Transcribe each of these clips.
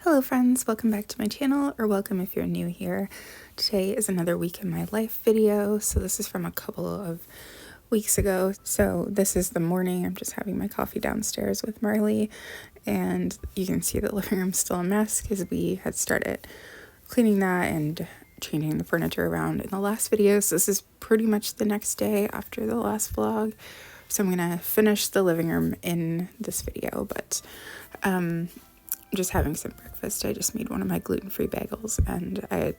Hello friends, welcome back to my channel, or welcome if you're new here. Today is another week in my life video, so this is from a couple of weeks ago. So this is the morning, I'm just having my coffee downstairs with Marley, and you can see the living room's still a mess because we had started cleaning that and changing the furniture around in the last video. So this is pretty much the next day after the last vlog. So I'm gonna finish the living room in this video, but just having some breakfast. I just made one of my gluten-free bagels, and I had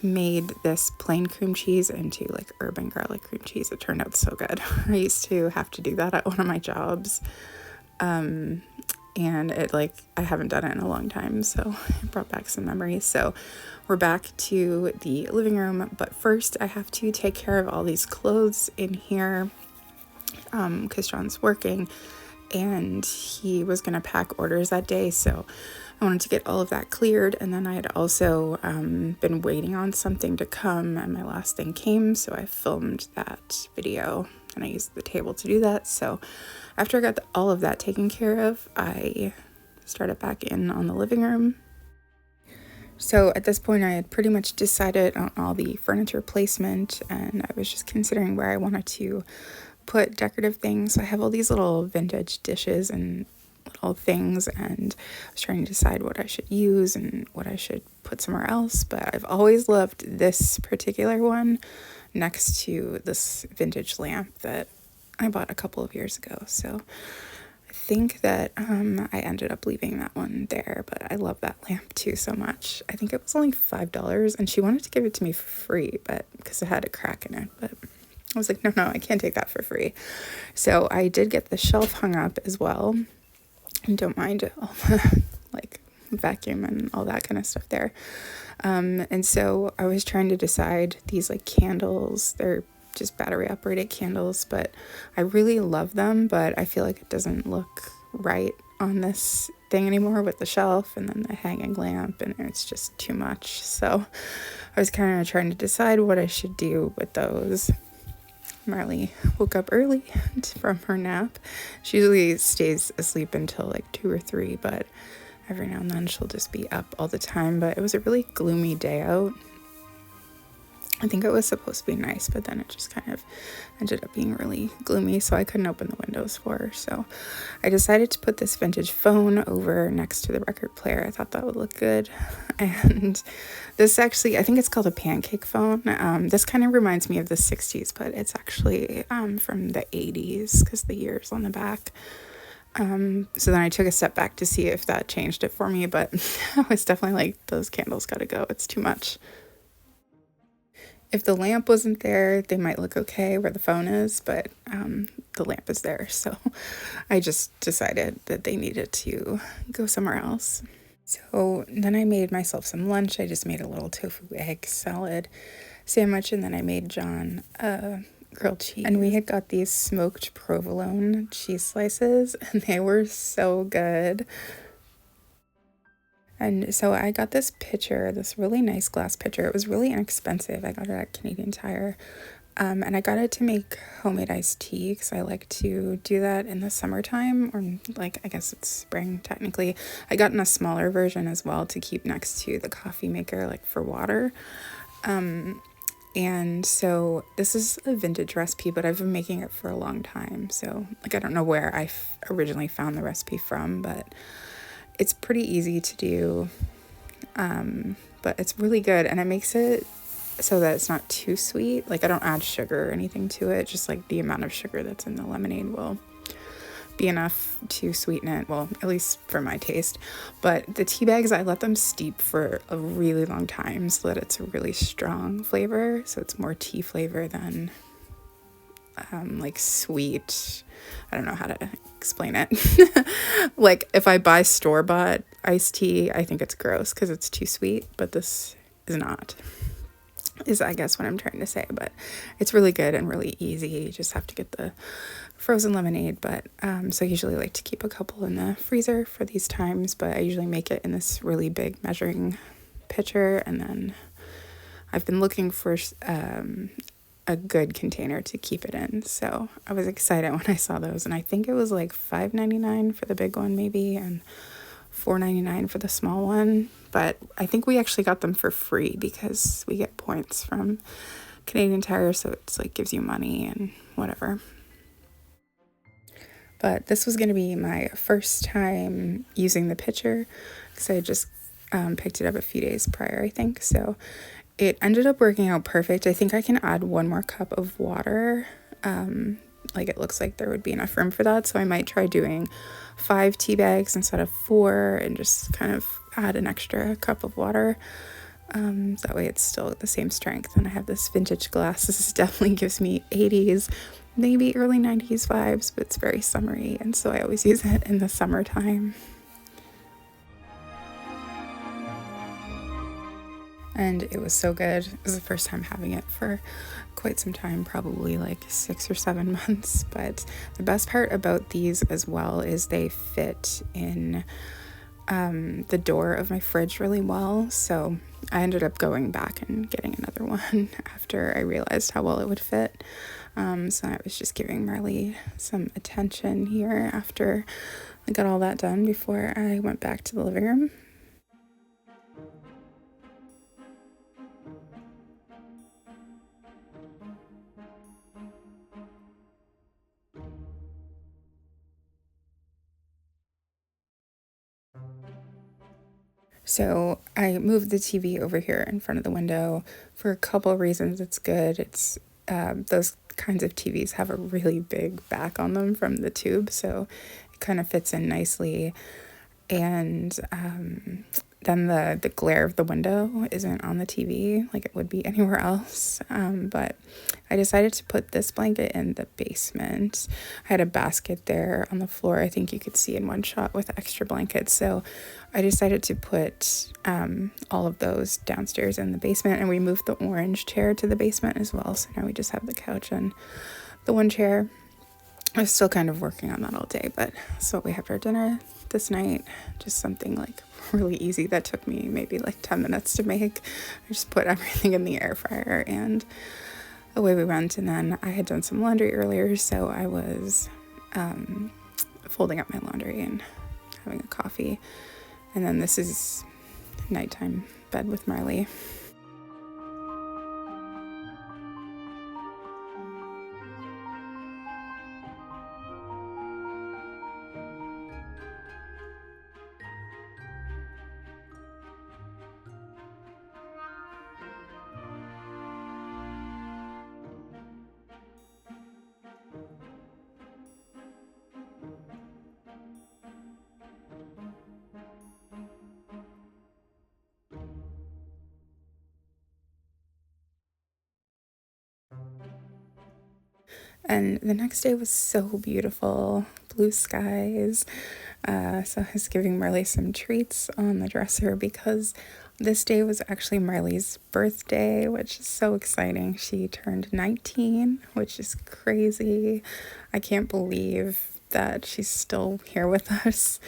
made this plain cream cheese into like herb and garlic cream cheese. It turned out so good. I used to have to do that at one of my jobs, and I haven't done it in a long time, so it brought back some memories. So we're back to the living room, but first I have to take care of all these clothes in here because John's working and he was going to pack orders that day, so I wanted to get all of that cleared. And then I had also been waiting on something to come, and my last thing came, so I filmed that video and I used the table to do that. So after I got all of that taken care of, I started back in on the living room. So at this point I had pretty much decided on all the furniture placement, and I was just considering where I wanted to put decorative things. So I have all these little vintage dishes and little things, and I was trying to decide what I should use and what I should put somewhere else. But I've always loved this particular one next to this vintage lamp that I bought a couple of years ago. So I think that I ended up leaving that one there, but I love that lamp too so much. I think it was only $5, and she wanted to give it to me for free, but because it had a crack in it, but I was like, no, I can't take that for free. So I did get the shelf hung up as well, and don't mind all the like vacuum and all that kind of stuff there. And so I was trying to decide these like candles. They're just battery operated candles, but I really love them, but I feel like it doesn't look right on this thing anymore with the shelf and then the hanging lamp, and it's just too much. So I was kind of trying to decide what I should do with those. Marley woke up early from her nap. She usually stays asleep until like 2 or 3, but every now and then she'll just be up all the time. But it was a really gloomy day out. I think it was supposed to be nice, but then it just kind of ended up being really gloomy, so I couldn't open the windows for her. So I decided to put this vintage phone over next to the record player. I thought that would look good. And this actually, I think it's called a pancake phone. This kind of reminds me of the 60s, but it's actually from the 80s because the year's on the back. So then I took a step back to see if that changed it for me, but I was definitely like, those candles gotta go. It's too much. If the lamp wasn't there, they might look okay where the phone is, but the lamp is there. So I just decided that they needed to go somewhere else. So then I made myself some lunch. I just made a little tofu egg salad sandwich, and then I made John grilled cheese. And we had got these smoked provolone cheese slices, and they were so good. And so I got this pitcher, this really nice glass pitcher. It was really inexpensive. I got it at Canadian Tire. And I got it to make homemade iced tea because I like to do that in the summertime, or like, I guess it's spring technically. I got in a smaller version as well to keep next to the coffee maker, like for water. And so this is a vintage recipe, but I've been making it for a long time. So like, I don't know where I originally found the recipe from, but it's pretty easy to do, but it's really good, and it makes it so that it's not too sweet. Like, I don't add sugar or anything to it, just like the amount of sugar that's in the lemonade will be enough to sweeten it, well, at least for my taste. But the tea bags, I let them steep for a really long time so that it's a really strong flavor, so it's more tea flavor than like sweet. I don't know how to explain it. Like, if I buy store-bought iced tea, I think it's gross because it's too sweet, but this is not, is I guess what I'm trying to say. But it's really good and really easy. You just have to get the frozen lemonade. But so I usually like to keep a couple in the freezer for these times, but I usually make it in this really big measuring pitcher, and then I've been looking for a good container to keep it in. So I was excited when I saw those, and I think it was like $5.99 for the big one maybe, and $4.99 for the small one, but I think we actually got them for free because we get points from Canadian Tire, so it's like gives you money and whatever. But this was going to be my first time using the pitcher because I just picked it up a few days prior, I think. So it ended up working out perfect. I think I can add 1 more cup of water. Like it looks like there would be enough room for that. So I might try doing 5 tea bags instead of 4 and just kind of add an extra cup of water. That way it's still the same strength. And I have this vintage glass. This definitely gives me 80s, maybe early 90s vibes, but it's very summery. And so I always use it in the summertime. And it was so good. It was the first time having it for quite some time, probably like 6 or 7 months. But the best part about these as well is they fit in the door of my fridge really well. So I ended up going back and getting another one after I realized how well it would fit. So I was just giving Marley some attention here after I got all that done before I went back to the living room. So I moved the TV over here in front of the window for a couple of reasons. It's good. It's those kinds of TVs have a really big back on them from the tube, so it kind of fits in nicely. And then the glare of the window isn't on the TV like it would be anywhere else. But I decided to put this blanket in the basement. I had a basket there on the floor. I think you could see in one shot with extra blankets. So I decided to put all of those downstairs in the basement, and we moved the orange chair to the basement as well. So now we just have the couch and the one chair. I was still kind of working on that all day, but that's what we had for dinner this night. Just something like really easy that took me maybe like 10 minutes to make. I just put everything in the air fryer and away we went. And then I had done some laundry earlier, so I was folding up my laundry and having a coffee. And then this is nighttime bed with Marley. And the next day was so beautiful, blue skies. So I was giving Marley some treats on the dresser because this day was actually Marley's birthday, which is so exciting. She turned 19, which is crazy. I can't believe that she's still here with us.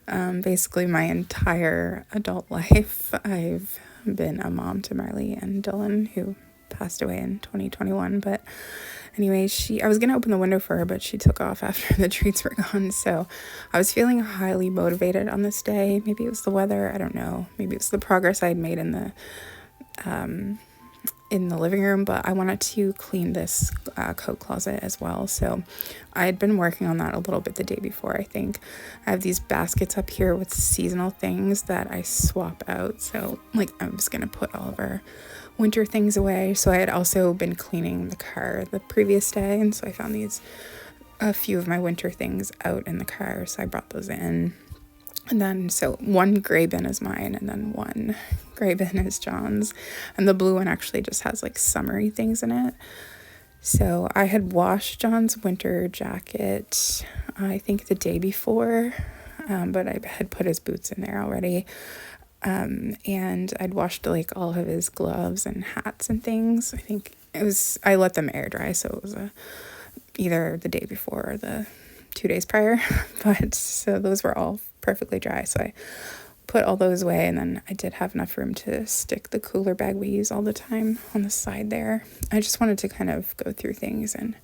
Basically my entire adult life, I've been a mom to Marley and Dylan, who passed away in 2021. But anyway, I was gonna open the window for her, but she took off after the treats were gone. So I was feeling highly motivated on this day. Maybe it was the weather, I don't know. Maybe it was the progress I had made in the living room, but I wanted to clean this coat closet as well. So I had been working on that a little bit the day before, I think. I have these baskets up here with seasonal things that I swap out. So like I'm just gonna put all of our winter things away. So I had also been cleaning the car the previous day, and so I found a few of my winter things out in the car, so I brought those in. And then, so one gray bin is mine, and then one gray bin is John's. And the blue one actually just has like summery things in it. So I had washed John's winter jacket, I think the day before, but I had put his boots in there already. And I'd washed like all of his gloves and hats and things. I let them air dry, so it was either the day before or the 2 days prior. But so those were all perfectly dry, so I put all those away, and then I did have enough room to stick the cooler bag we use all the time on the side there. I just wanted to kind of go through things and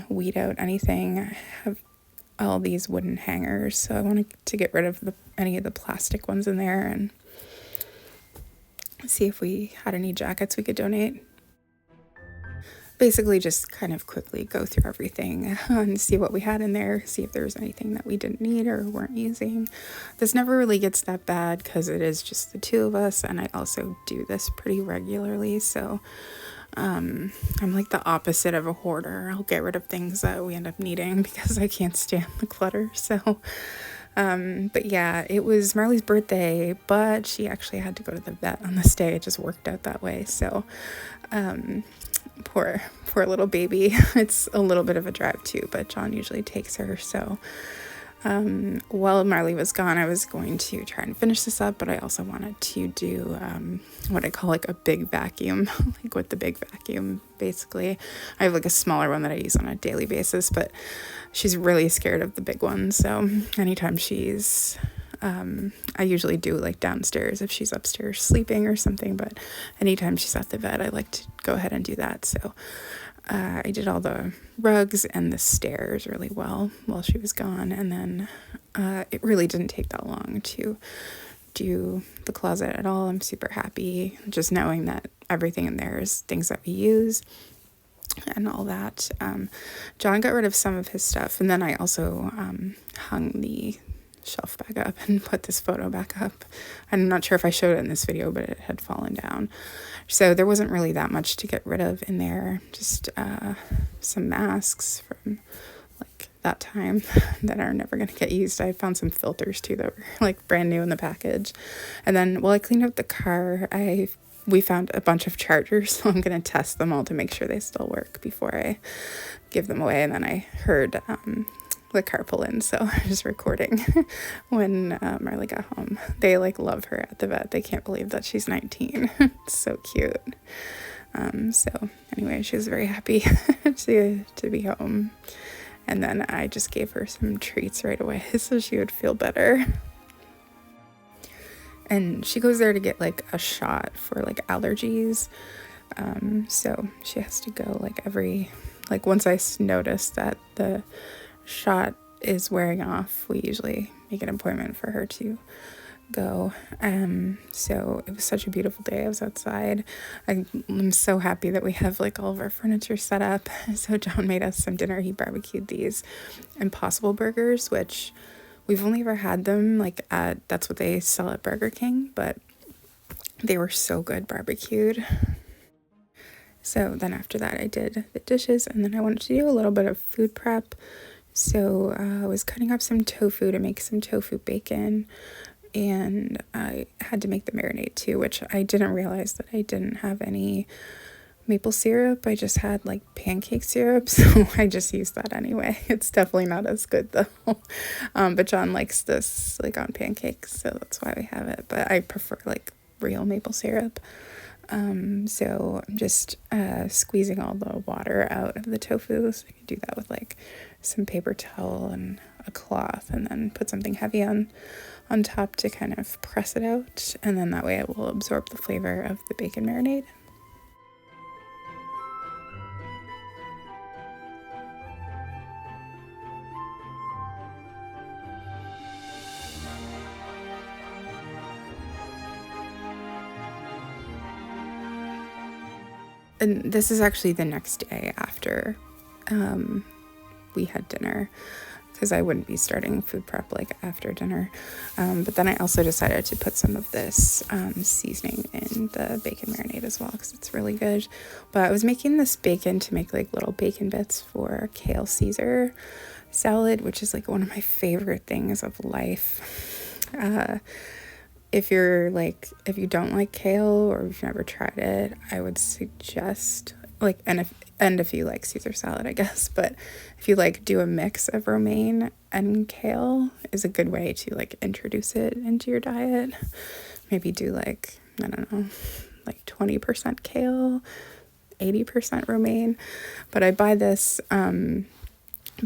weed out anything. I have all these wooden hangers, so I wanted to get rid of any of the plastic ones in there and see if we had any jackets we could donate. Basically just kind of quickly go through everything and see what we had in there, see if there was anything that we didn't need or weren't using. This never really gets that bad because it is just the two of us, and I also do this pretty regularly, so I'm like the opposite of a hoarder. I'll get rid of things that we end up needing because I can't stand the clutter. So but yeah, it was Marley's birthday, but she actually had to go to the vet on this day. It just worked out that way. So poor little baby. It's a little bit of a drive too, but John usually takes her. So while Marley was gone, I was going to try and finish this up, but I also wanted to do what I call like a big vacuum, like with the big vacuum, basically. I have like a smaller one that I use on a daily basis, but she's really scared of the big one. So anytime she's, I usually do like downstairs if she's upstairs sleeping or something, but anytime she's at the vet, I like to go ahead and do that. So I did all the rugs and the stairs really well while she was gone, and then it really didn't take that long to do the closet at all. I'm super happy just knowing that everything in there is things that we use and all that. John got rid of some of his stuff, and then I also hung the shelf back up and put this photo back up. I'm not sure if I showed it in this video, but it had fallen down. So there wasn't really that much to get rid of in there. Just some masks from like that time that are never going to get used. I found some filters too that were like brand new in the package. And then while I cleaned up the car, we found a bunch of chargers, so I'm going to test them all to make sure they still work before I give them away. And then I heard the car pull in, so I was recording when Marley got home. They like love her at the vet. They can't believe that she's 19. It's so cute. So anyway, she was very happy to be home, and then I just gave her some treats right away so she would feel better. And she goes there to get like a shot for like allergies, so she has to go like once I notice that the shot is wearing off, we usually make an appointment for her to go. So it was such a beautiful day. I was outside. I'm so happy that we have like all of our furniture set up. So John made us some dinner. He barbecued these Impossible burgers, which we've only ever had them like that's what they sell at Burger King, but they were so good barbecued. So then after that I did the dishes, and then I wanted to do a little bit of food prep. So I was cutting up some tofu to make some tofu bacon, and I had to make the marinade too, which I didn't realize that I didn't have any maple syrup. I just had like pancake syrup, so I just used that anyway. It's definitely not as good though. But John likes this like on pancakes, so that's why we have it. But I prefer like real maple syrup. So I'm just squeezing all the water out of the tofu. So I can do that with like some paper towel and a cloth, and then put something heavy on top to kind of press it out, and then that way it will absorb the flavor of the bacon marinade. And this is actually the next day after we had dinner, because I wouldn't be starting food prep like after dinner. But then I also decided to put some of this seasoning in the bacon marinade as well, because it's really good. But I was making this bacon to make like little bacon bits for Kale Caesar salad, which is like one of my favorite things of life. If you don't like kale, or if you've never tried it, I would suggest like, and if you like Caesar salad, I guess, but if you like do a mix of romaine and kale is a good way to like introduce it into your diet. Maybe do like, I don't know, like 20% kale, 80% romaine. But I buy this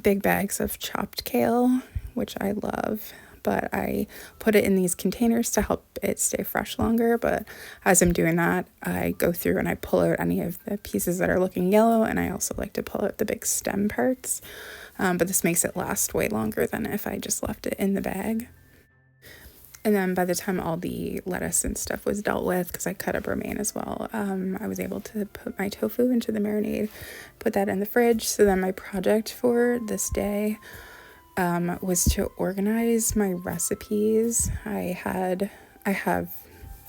big bags of chopped kale, which I love, but I put it in these containers to help it stay fresh longer. But as I'm doing that, I go through and I pull out any of the pieces that are looking yellow, and I also like to pull out the big stem parts. but this makes it last way longer than if I just left it in the bag. And then by the time all the lettuce and stuff was dealt with, because I cut up romaine as well, I was able to put my tofu into the marinade, put that in the fridge. So then my project for this day was to organize my recipes. I have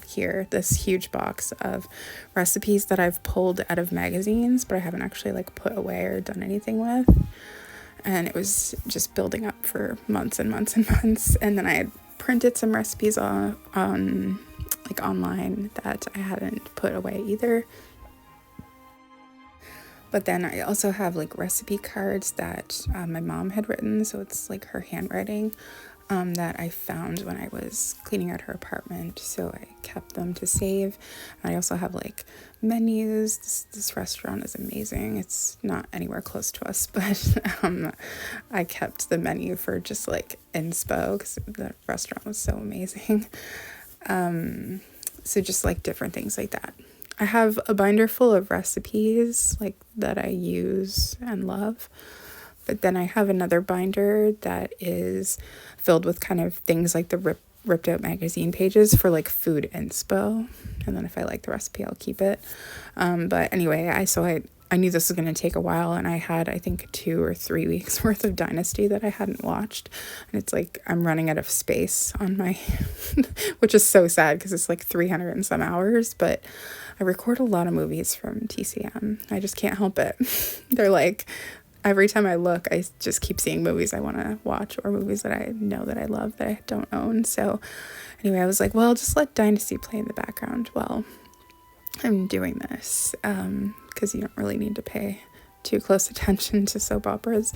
here this huge box of recipes that I've pulled out of magazines, but I haven't actually like put away or done anything with. And it was just building up for months and months and months. And then I had printed some recipes on like online that I hadn't put away either. But then I also have like recipe cards that my mom had written, so it's like her handwriting, that I found when I was cleaning out her apartment, so I kept them to save. And I also have like menus. This restaurant is amazing. It's not anywhere close to us, but I kept the menu for just like inspo because the restaurant was so amazing. So just like different things like that. I have a binder full of recipes like that I use and love. But then I have another binder that is filled with kind of things like the ripped out magazine pages for like food inspo. And then if I like the recipe, I'll keep it. But anyway, I knew this was going to take a while, and I had, I think, 2 or 3 weeks worth of Dynasty that I hadn't watched. And it's like I'm running out of space on my, which is so sad because it's like 300 and some hours. But I record a lot of movies from TCM. I just can't help it. They're like, every time I look, I just keep seeing movies I want to watch or movies that I know that I love that I don't own. So anyway, I was like, well, just let Dynasty play in the background while I'm doing this, because you don't really need to pay too close attention to soap operas.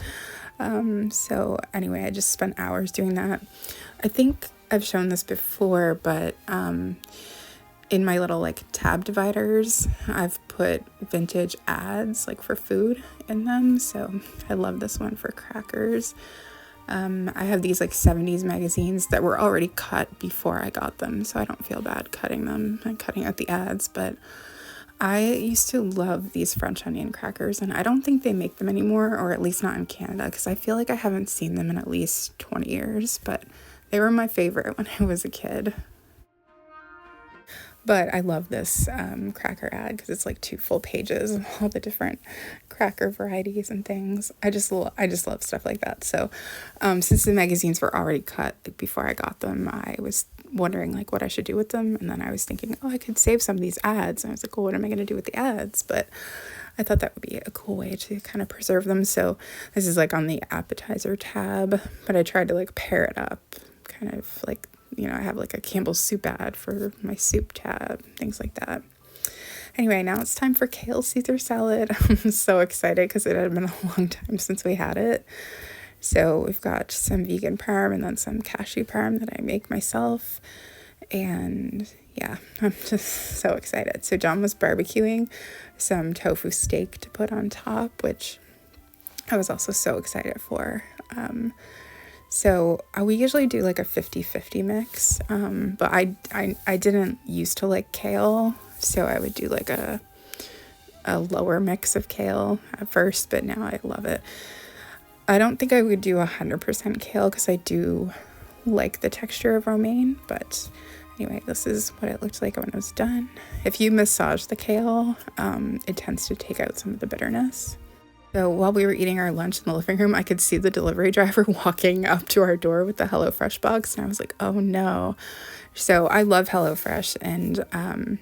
So anyway, I just spent hours doing that. I think I've shown this before, but in my little like tab dividers, I've put vintage ads like for food in them. So I love this one for crackers. I have these like 70s magazines that were already cut before I got them, so I don't feel bad cutting them and cutting out the ads. But I used to love these French onion crackers, and I don't think they make them anymore, or at least not in Canada, because I feel like I haven't seen them in at least 20 years, but they were my favorite when I was a kid. But I love this cracker ad because it's like 2 full pages of all the different cracker varieties and things. I just love stuff like that. So since the magazines were already cut like, before I got them, I was wondering like what I should do with them. And then I was thinking, oh, I could save some of these ads. And I was like, well, what am I going to do with the ads? But I thought that would be a cool way to kind of preserve them. So this is like on the appetizer tab, but I tried to like pair it up, kind of like, you know, I have like a Campbell's soup ad for my soup tab, things like that. Anyway, now it's time for Kale Caesar salad. I'm so excited because it had been a long time since we had it. So we've got some vegan parm and then some cashew parm that I make myself. And yeah, I'm just so excited. So John was barbecuing some tofu steak to put on top, which I was also so excited for. So we usually do like a 50-50 mix, but I didn't used to like kale, so I would do like a lower mix of kale at first, but now I love it. I don't think I would do 100% kale because I do like the texture of romaine, but anyway, this is what it looked like when it was done. If you massage the kale, it tends to take out some of the bitterness. So while we were eating our lunch in the living room, I could see the delivery driver walking up to our door with the HelloFresh box, and I was like, oh no. So I love HelloFresh, and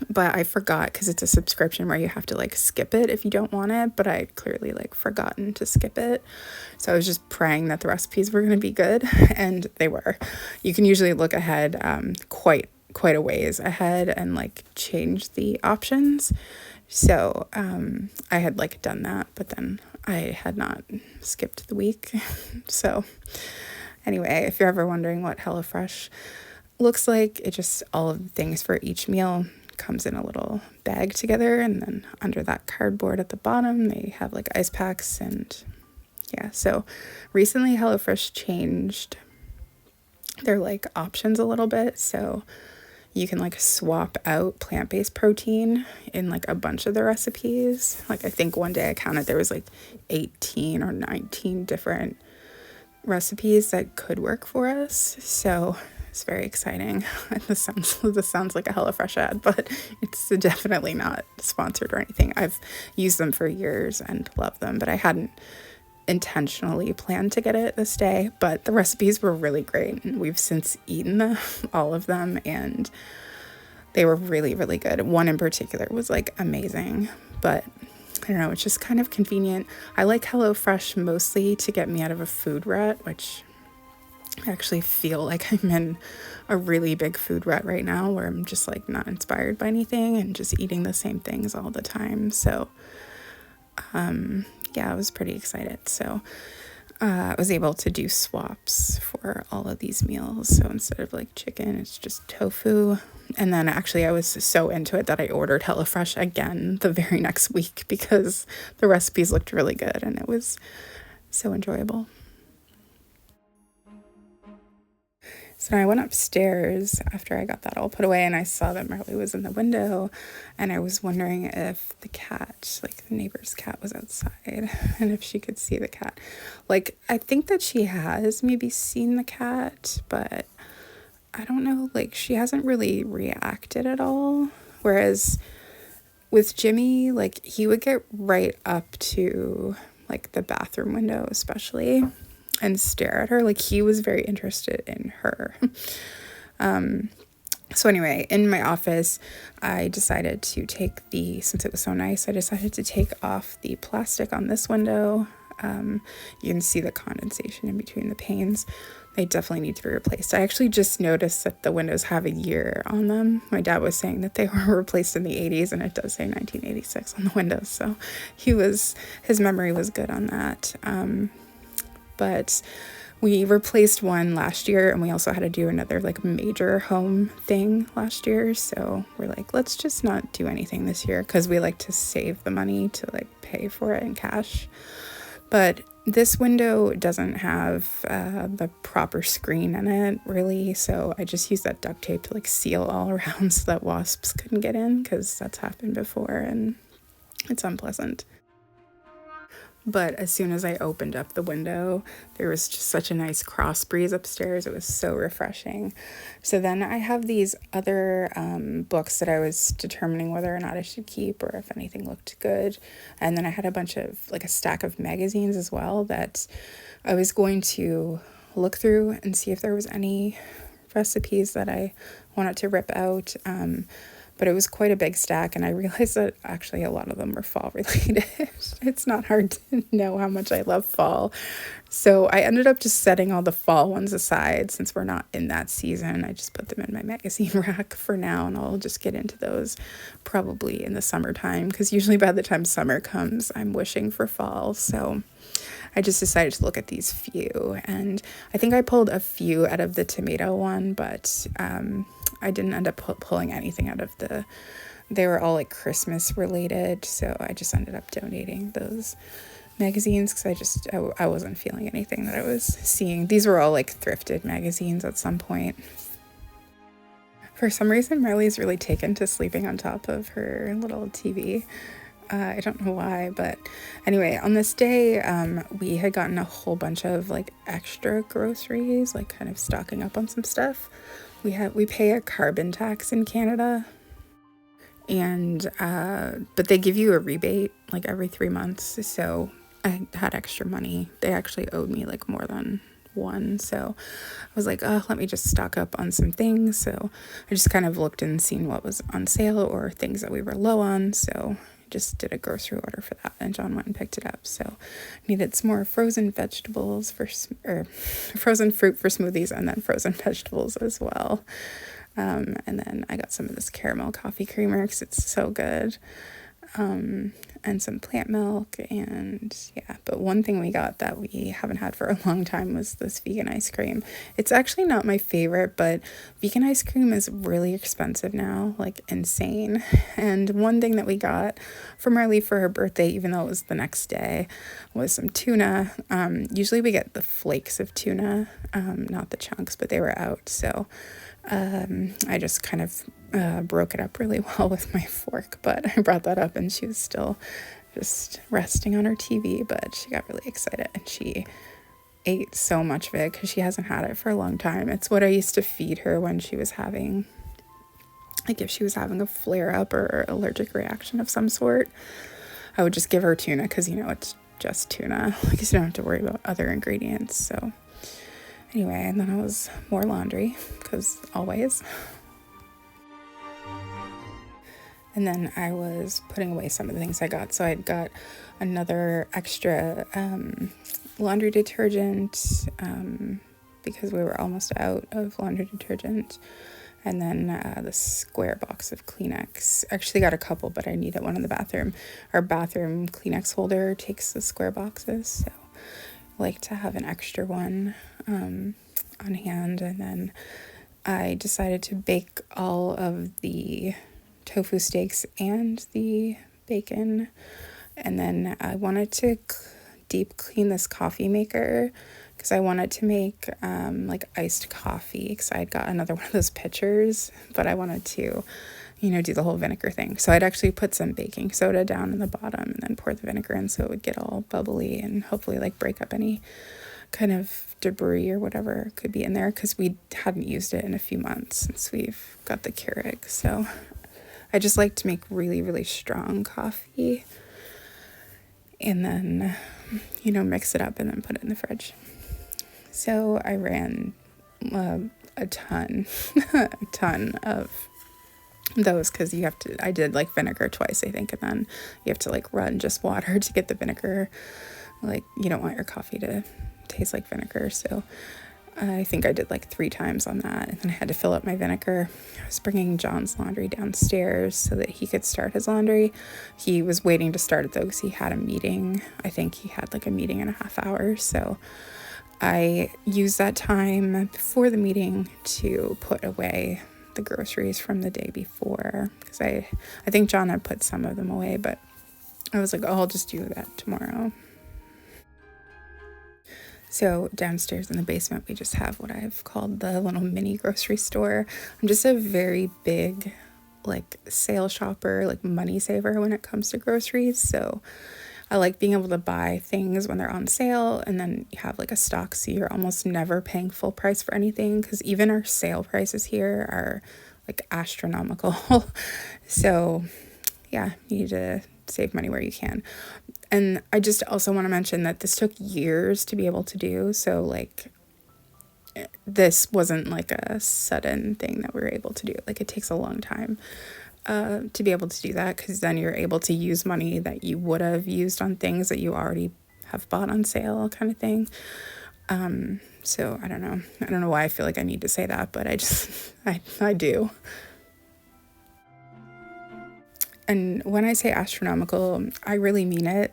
but I forgot because it's a subscription where you have to like skip it if you don't want it, but I clearly like forgotten to skip it. So I was just praying that the recipes were going to be good, and they were. You can usually look ahead quite a ways ahead and like change the options. So I had like done that, but then I had not skipped the week. So anyway, if you're ever wondering what HelloFresh looks like, it just all of the things for each meal comes in a little bag together, and then under that cardboard at the bottom they have like ice packs. And yeah, so recently HelloFresh changed their like options a little bit. So you can like swap out plant-based protein in like a bunch of the recipes. Like I think one day I counted there was like 18 or 19 different recipes that could work for us. So it's very exciting. This sounds like a HelloFresh ad, but it's definitely not sponsored or anything. I've used them for years and love them, but I hadn't intentionally planned to get it this day. But the recipes were really great, and we've since eaten them, all of them, and they were really, really good. One in particular was like amazing, but I don't know, it's just kind of convenient. I like HelloFresh mostly to get me out of a food rut, which I actually feel like I'm in a really big food rut right now, where I'm just like not inspired by anything and just eating the same things all the time. So yeah, I was pretty excited. So I was able to do swaps for all of these meals. So instead of like chicken, it's just tofu. And then actually I was so into it that I ordered HelloFresh again the very next week because the recipes looked really good and it was so enjoyable. So I went upstairs after I got that all put away, and I saw that Marley was in the window, and I was wondering if the cat, like the neighbor's cat, was outside and if she could see the cat. Like, I think that she has maybe seen the cat, but I don't know, like she hasn't really reacted at all. Whereas with Jimmy, like he would get right up to like the bathroom window especially and stare at her. Like he was very interested in her. So anyway, in my office, I decided to since it was so nice, I decided to take off the plastic on this window. You can see the condensation in between the panes. They definitely need to be replaced. I actually just noticed that the windows have a year on them. My dad was saying that they were replaced in the 80s, and it does say 1986 on the windows. So his memory was good on that. But we replaced one last year, and we also had to do another like major home thing last year. So we're like, let's just not do anything this year because we like to save the money to like pay for it in cash. But this window doesn't have the proper screen in it really. So I just used that duct tape to like seal all around so that wasps couldn't get in, because that's happened before and it's unpleasant. But as soon as I opened up the window, there was just such a nice cross breeze upstairs. It was so refreshing. So then I have these other books that I was determining whether or not I should keep or if anything looked good. And then I had a stack of magazines as well that I was going to look through and see if there was any recipes that I wanted to rip out. But it was quite a big stack, and I realized that actually a lot of them were fall related. It's not hard to know how much I love fall. So I ended up just setting all the fall ones aside since we're not in that season. I just put them in my magazine rack for now, and I'll just get into those probably in the summertime, because usually by the time summer comes, I'm wishing for fall. So I just decided to look at these few, and I think I pulled a few out of the tomato one, but I didn't end up pulling anything out of they were all like Christmas related, so I just ended up donating those magazines because I wasn't feeling anything that I was seeing. These were all like thrifted magazines at some point. For some reason, Marley's really taken to sleeping on top of her little TV. I don't know why, but anyway, on this day, we had gotten a whole bunch of like extra groceries, like kind of stocking up on some stuff. We pay a carbon tax in Canada, and but they give you a rebate like every 3 months. So I had extra money. They actually owed me like more than one, so I was like, oh, let me just stock up on some things. So I just kind of looked and seen what was on sale or things that we were low on. So just did a grocery order for that, and John went and picked it up. So needed some more frozen vegetables or frozen fruit for smoothies, and then frozen vegetables as well. And then I got some of this caramel coffee creamer because it's so good. And some plant milk, and yeah. But one thing we got that we haven't had for a long time was this vegan ice cream. It's actually not my favorite, but vegan ice cream is really expensive now, like insane. And one thing that we got from Marley for her birthday, even though it was the next day, was some tuna. Usually we get the flakes of tuna, not the chunks, but they were out. So I just kind of broke it up really well with my fork, but I brought that up and she was still just resting on her TV, but she got really excited and she ate so much of it because she hasn't had it for a long time. It's what I used to feed her when she was having, like if she was having a flare up or allergic reaction of some sort. I would just give her tuna because, you know, it's just tuna. Like, you don't have to worry about other ingredients. So anyway, and then it was more laundry because always. And then I was putting away some of the things I got. So I'd got another extra laundry detergent because we were almost out of laundry detergent. And then the square box of Kleenex. Actually got a couple, but I needed one in the bathroom. Our bathroom Kleenex holder takes the square boxes, so I like to have an extra one on hand. And then I decided to bake all of the tofu steaks and the bacon. And then I wanted to deep clean this coffee maker because I wanted to make like iced coffee because I'd got another one of those pitchers, but I wanted to, you know, do the whole vinegar thing. So I'd actually put some baking soda down in the bottom and then pour the vinegar in so it would get all bubbly and hopefully like break up any kind of debris or whatever could be in there because we hadn't used it in a few months since we've got the Keurig. So I just like to make really, really strong coffee and then, you know, mix it up and then put it in the fridge. So I ran a ton of those because you have to, I did like vinegar twice, I think, and then you have to like run just water to get the vinegar. Like, you don't want your coffee to taste like vinegar. So I think I did like 3 times on that. And then I had to fill up my vinegar. I was bringing John's laundry downstairs so that he could start his laundry. He was waiting to start it though because he had a meeting. I think he had like a meeting in a half hour. So I used that time before the meeting to put away the groceries from the day before because I think John had put some of them away, but I was like, oh, I'll just do that tomorrow. So downstairs in the basement, we just have what I've called the little mini grocery store. I'm just a very big like sale shopper, like money saver when it comes to groceries. So I like being able to buy things when they're on sale and then you have like a stock so you're almost never paying full price for anything because even our sale prices here are like astronomical. So yeah, you need to save money where you can. And I just also want to mention that this took years to be able to do. So like this wasn't like a sudden thing that we were able to do. Like it takes a long time to be able to do that because then you're able to use money that you would have used on things that you already have bought on sale kind of thing. So I don't know why I feel like I need to say that, but I do. And when I say astronomical, I really mean it.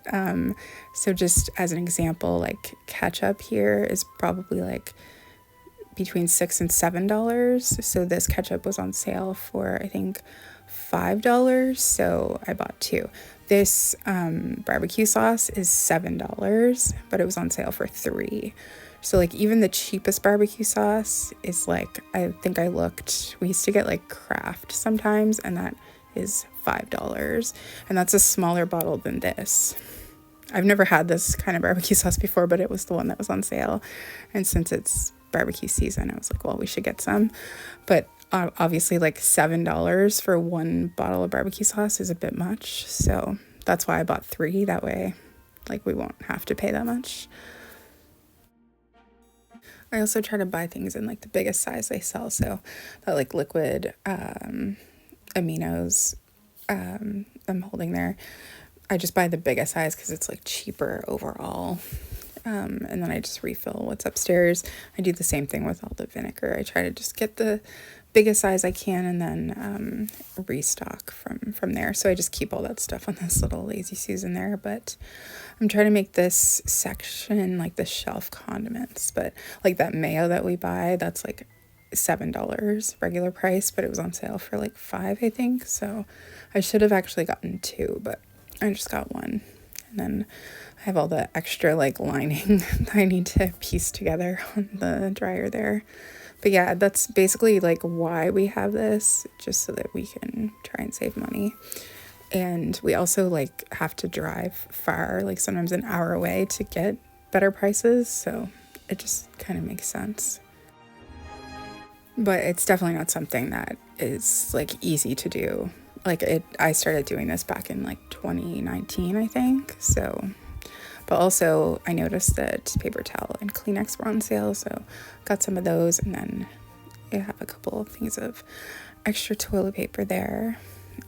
So just as an example, like ketchup here is probably like between $6 and $7. So this ketchup was on sale for, I think, $5. So I bought 2. This barbecue sauce is $7, but it was on sale for $3. So like even the cheapest barbecue sauce is like, I think I looked, we used to get like Kraft sometimes, and that is $5. And that's a smaller bottle than this. I've never had this kind of barbecue sauce before, but it was the one that was on sale. And since it's barbecue season, I was like, well, we should get some. But obviously like $7 for one bottle of barbecue sauce is a bit much. So that's why I bought 3. That way, like, we won't have to pay that much. I also try to buy things in like the biggest size they sell. So that like liquid aminos I'm holding there, I just buy the biggest size because it's like cheaper overall. And then I just refill what's upstairs. I do the same thing with all the vinegar. I try to just get the biggest size I can and then restock from there. So I just keep all that stuff on this little Lazy Susan there. But I'm trying to make this section like the shelf condiments. But like that mayo that we buy, that's like $7 regular price, but it was on sale for like $5, I think. So I should have actually gotten 2, but I just got 1. And then I have all the extra like lining that I need to piece together on the dryer there. But yeah, that's basically like why we have this, just so that we can try and save money. And we also like have to drive far, like sometimes an hour away to get better prices. So it just kind of makes sense. But it's definitely not something that is like easy to do. Like I started doing this back in like 2019, I think. So, but also I noticed that paper towel and Kleenex were on sale. So got some of those, and then I have a couple of things of extra toilet paper there.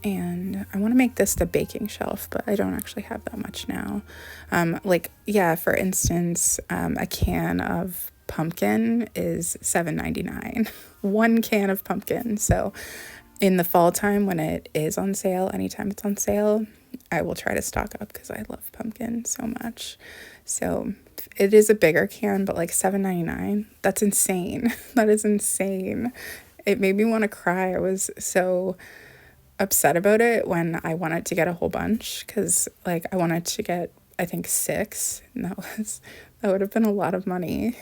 And I want to make this the baking shelf, but I don't actually have that much now. For instance, a can of pumpkin is $7.99. One can of pumpkin. So in the fall time, when it is on sale, anytime it's on sale, I will try to stock up because I love pumpkin so much. So it is a bigger can, but like $7.99, that's insane. That is insane. It made me want to cry. I was so upset about it when I wanted to get a whole bunch, because like I wanted to get, I think, 6, and that would have been a lot of money.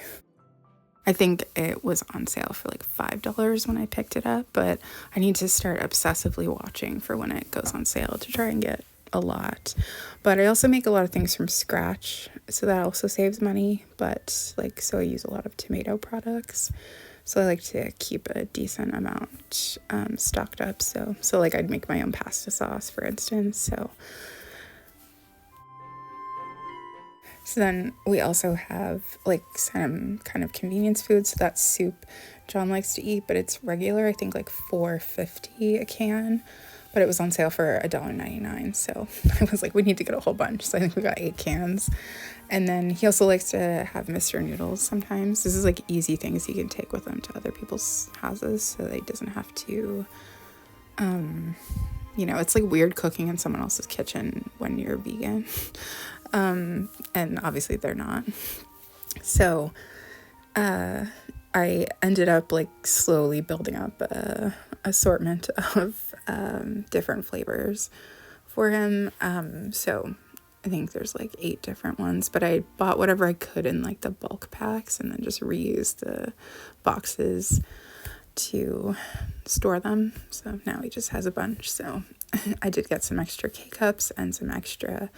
I think it was on sale for like $5 when I picked it up, but I need to start obsessively watching for when it goes on sale to try and get a lot. But I also make a lot of things from scratch, so that also saves money. But like, so I use a lot of tomato products, so I like to keep a decent amount stocked up. So like I'd make my own pasta sauce, for instance. So then we also have like some kind of convenience food. So that soup John likes to eat, but it's regular, I think like $4.50 a can. But it was on sale for $1.99. So I was like, we need to get a whole bunch. So I think we got 8 cans. And then he also likes to have Mr. Noodles sometimes. This is like easy things he can take with him to other people's houses, so that he doesn't have to, it's like weird cooking in someone else's kitchen when you're vegan. And obviously they're not. So I ended up like slowly building up a assortment of different flavors for him. So I think there's like 8 different ones, but I bought whatever I could in like the bulk packs, and then just reused the boxes to store them. So now he just has a bunch. So I did get some extra K-cups and some extra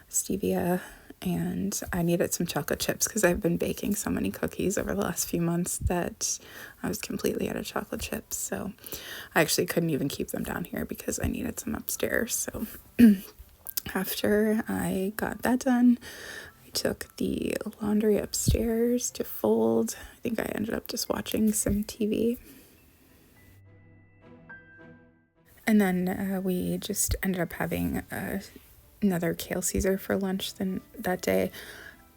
stevia, and I needed some chocolate chips because I've been baking so many cookies over the last few months that I was completely out of chocolate chips. So I actually couldn't even keep them down here because I needed some upstairs. So after I got that done, I took the laundry upstairs to fold. I think I ended up just watching some TV. And then we just ended up having another Kale Caesar for lunch that day.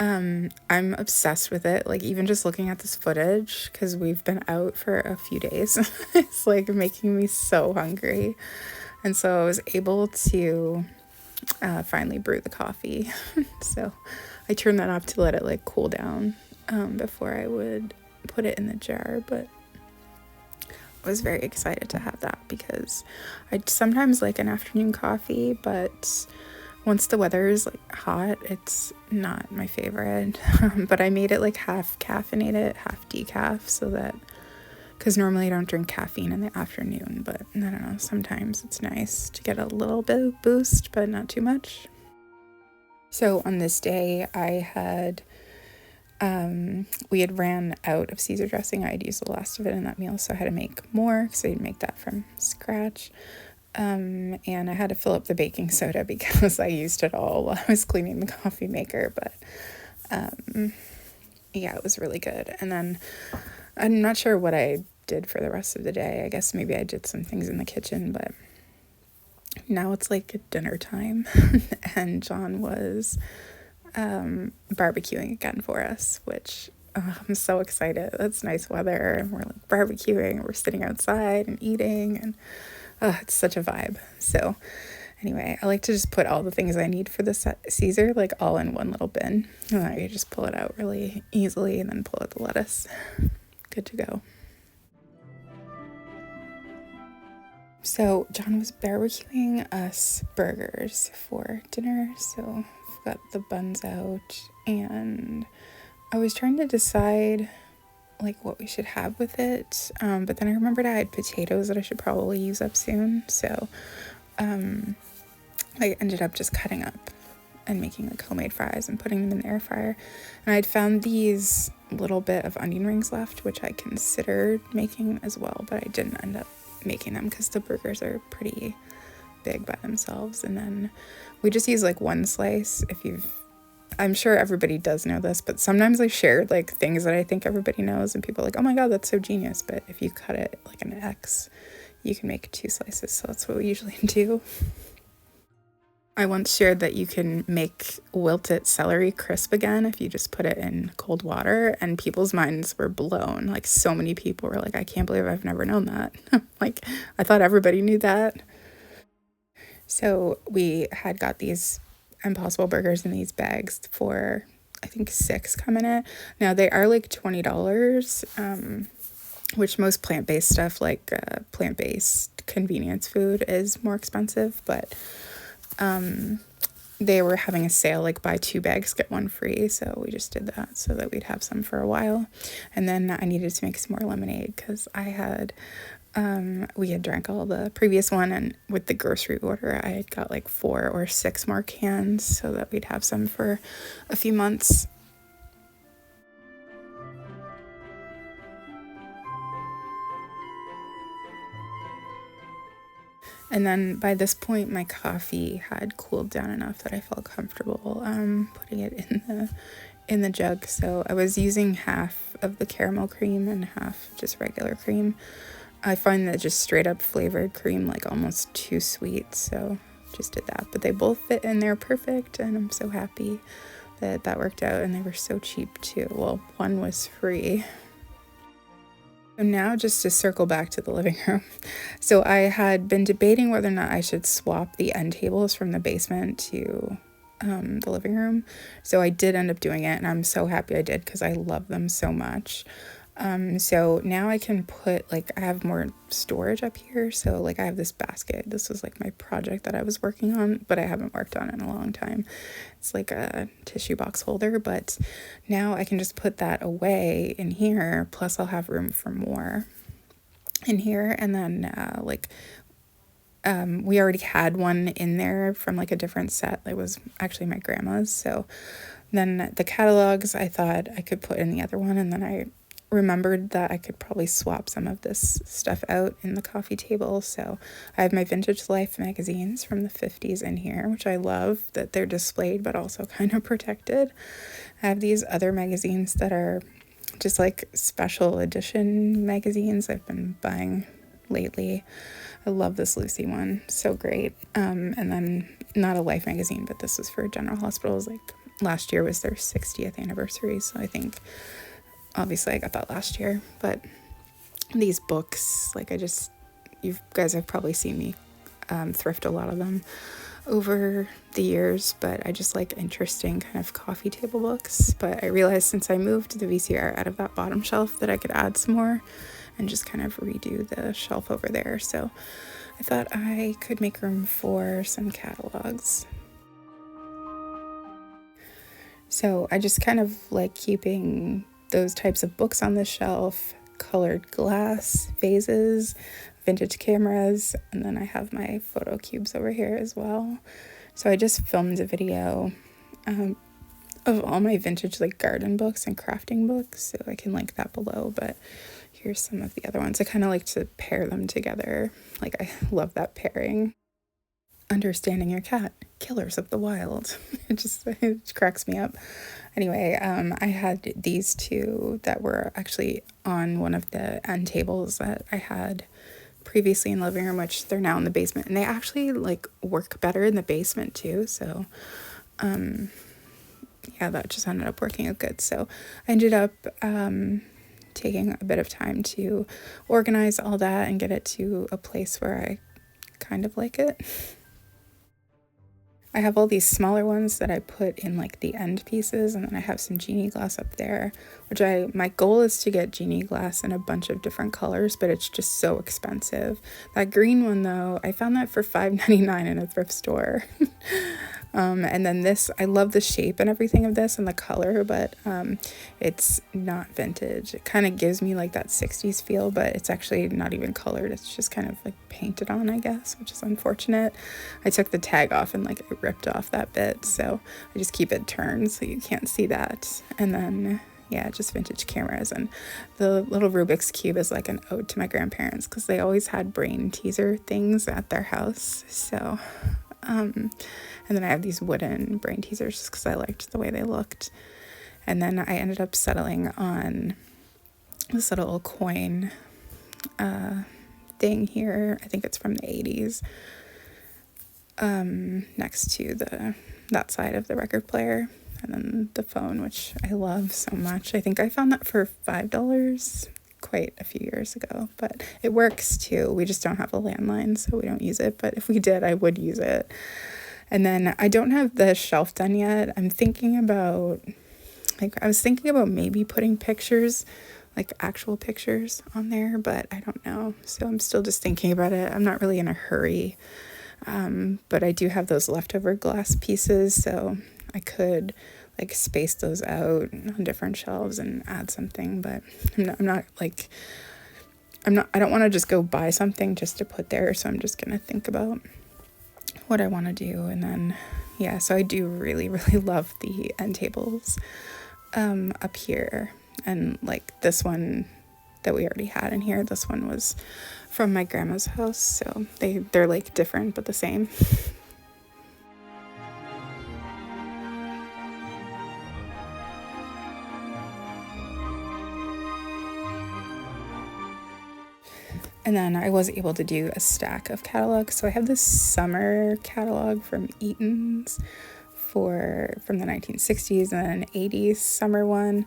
I'm obsessed with it. Like, even just looking at this footage, because we've been out for a few days, it's like making me so hungry. And so I was able to finally brew the coffee. So I turned that off to let it like cool down before I would put it in the jar. But I was very excited to have that because I sometimes like an afternoon coffee, but once the weather is like hot, it's not my favorite. But I made it like half caffeinated, half decaf, so that, because normally I don't drink caffeine in the afternoon, but I don't know, sometimes it's nice to get a little bit of boost, but not too much. So on this day, we had ran out of Caesar dressing. I had used the last of it in that meal, so I had to make more because I didn't make that from scratch. And I had to fill up the baking soda because I used it all while I was cleaning the coffee maker. But yeah, it was really good. And then I'm not sure what I did for the rest of the day. I guess maybe I did some things in the kitchen, but now it's like dinner time. And John was barbecuing again for us, which I'm so excited. It's nice weather, and we're like barbecuing, we're sitting outside and eating, and it's such a vibe. So anyway, I like to just put all the things I need for the Caesar like all in one little bin, and then I just pull it out really easily and then pull out the lettuce. Good to go. So John was barbecuing us burgers for dinner, so I've got the buns out, and I was trying to decide like what we should have with it. But then I remembered I had potatoes that I should probably use up soon. So I ended up just cutting up and making like homemade fries and putting them in the air fryer. And I'd found these little bit of onion rings left, which I considered making as well, but I didn't end up making them because the burgers are pretty big by themselves. And then we just use like one slice. I'm sure everybody does know this, but sometimes I share like things that I think everybody knows and people are like, oh my god, that's so genius. But if you cut it like an X, you can make 2 slices. So that's what we usually do. I once shared that you can make wilted celery crisp again if you just put it in cold water, and people's minds were blown. Like, so many people were like, I can't believe I've never known that. Like, I thought everybody knew that. So we had got these Impossible burgers in these bags for, I think, 6 come in it. Now, they are like $20, which most plant-based stuff, like plant-based convenience food, is more expensive, but they were having a sale, like buy 2 bags, get 1 free. So we just did that so that we'd have some for a while. And then I needed to make some more lemonade because we had drank all the previous one. And with the grocery order, I had got like 4 or 6 more cans so that we'd have some for a few months. And then by this point, my coffee had cooled down enough that I felt comfortable putting it in the jug. So I was using half of the caramel cream and half just regular cream. I find that just straight up flavored cream like almost too sweet, so just did that. But they both fit in there perfect, and I'm so happy that that worked out. And they were so cheap too. Well, one was free. So now just to circle back to the living room. So I had been debating whether or not I should swap the end tables from the basement to the living room. So I did end up doing it, and I'm so happy I did because I love them so much. So now I can put, like, I have more storage up here. So like I have this basket. This was like my project that I was working on, but I haven't worked on in a long time. It's like a tissue box holder, but now I can just put that away in here. Plus I'll have room for more in here. And then, we already had one in there from like a different set. It was actually my grandma's. So then the catalogs, I thought I could put in the other one, and then I remembered that I could probably swap some of this stuff out in the coffee table. So I have my Vintage Life magazines from the 50s in here, which I love that they're displayed but also kind of protected. I have these other magazines that are just like special edition magazines I've been buying lately. I love this Lucy one, so great. And then not a Life magazine, but this was for General Hospitals. Like, last year was their 60th anniversary, so I think obviously I got that last year. But these books, like, you guys have probably seen me thrift a lot of them over the years, but I just like interesting kind of coffee table books. But I realized since I moved the VCR out of that bottom shelf that I could add some more and just kind of redo the shelf over there. So I thought I could make room for some catalogs. So I just kind of like keeping those types of books on the shelf, colored glass vases, vintage cameras, and then I have my photo cubes over here as well. So I just filmed a video of all my vintage like garden books and crafting books, so I can link that below. But here's some of the other ones. I kind of like to pair them together. Like, I love that pairing. Understanding Your Cat, Killers of the Wild. It cracks me up. Anyway, I had these 2 that were actually on one of the end tables that I had previously in the living room, which they're now in the basement, and they actually like work better in the basement too. So yeah, that just ended up working out good. So I ended up taking a bit of time to organize all that and get it to a place where I kind of like it. I have all these smaller ones that I put in like the end pieces, and then I have some genie glass up there, which my goal is to get genie glass in a bunch of different colors, but it's just so expensive. That green one though, I found that for $5.99 in a thrift store. And then this, I love the shape and everything of this and the color, but it's not vintage. It kind of gives me like that 60s feel, but it's actually not even colored. It's just kind of like painted on, I guess, which is unfortunate. I took the tag off and like it ripped off that bit, so I just keep it turned so you can't see that. And then yeah, just vintage cameras. And the little Rubik's Cube is like an ode to my grandparents because they always had brain teaser things at their house. So, and then I have these wooden brain teasers just because I liked the way they looked. And then I ended up settling on this little coin thing here. I think it's from the 80s. Next to that side of the record player. And then the phone, which I love so much. I think I found that for $5 quite a few years ago, but it works too. We just don't have a landline, so we don't use it. But if we did, I would use it. And then I don't have the shelf done yet. I'm thinking about, I was thinking about maybe putting pictures, like actual pictures on there, but I don't know. So I'm still just thinking about it. I'm not really in a hurry. But I do have those leftover glass pieces, so I could like space those out on different shelves and add something, but I don't want to just go buy something just to put there. So I'm just going to think about what I want to do. And then, yeah, so I do really, really love the end tables, up here. And like this one that we already had in here, this one was from my grandma's house. So they're like different, but the same. And then I was able to do a stack of catalogs. So I have this summer catalog from Eaton's from the 1960s, and then an 80s summer one.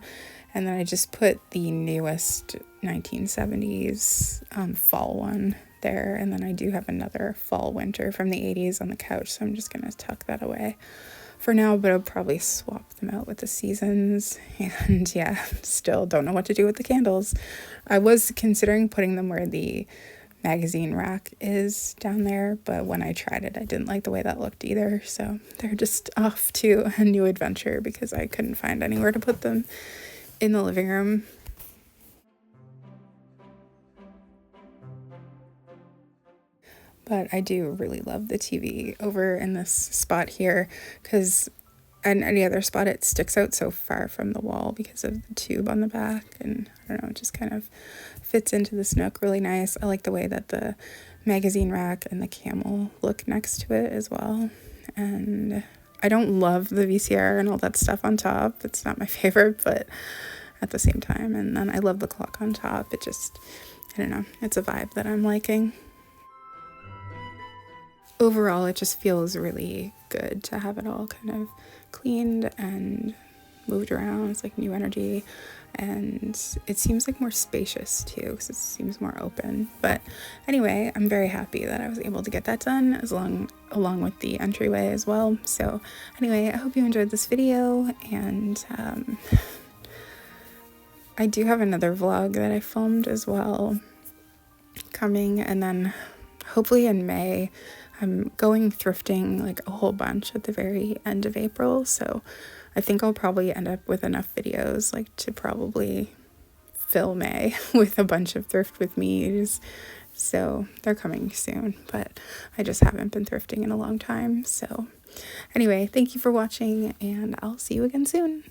And then I just put the newest 1970s fall one there. And then I do have another fall winter from the 80s on the couch. So I'm just going to tuck that away for now, but I'll probably swap them out with the seasons. And yeah, still don't know what to do with the candles. I was considering putting them where the magazine rack is down there, but when I tried it, I didn't like the way that looked either. So they're just off to a new adventure because I couldn't find anywhere to put them in the living room. But I do really love the TV over in this spot here because in any other spot it sticks out so far from the wall because of the tube on the back, and I don't know, it just kind of fits into this nook really nice. I like the way that the magazine rack and the camel look next to it as well. And I don't love the VCR and all that stuff on top. It's not my favorite, but at the same time. And then I love the clock on top. It just, I don't know, it's a vibe that I'm liking. Overall, it just feels really good to have it all kind of cleaned and moved around. It's like new energy, and it seems like more spacious too because it seems more open. But anyway, I'm very happy that I was able to get that done along with the entryway as well. So anyway, I hope you enjoyed this video, and I do have another vlog that I filmed as well coming, and then hopefully in May I'm going thrifting like a whole bunch at the very end of April, so I think I'll probably end up with enough videos like to probably fill May with a bunch of thrift with me's. So they're coming soon, but I just haven't been thrifting in a long time. So anyway, thank you for watching, and I'll see you again soon.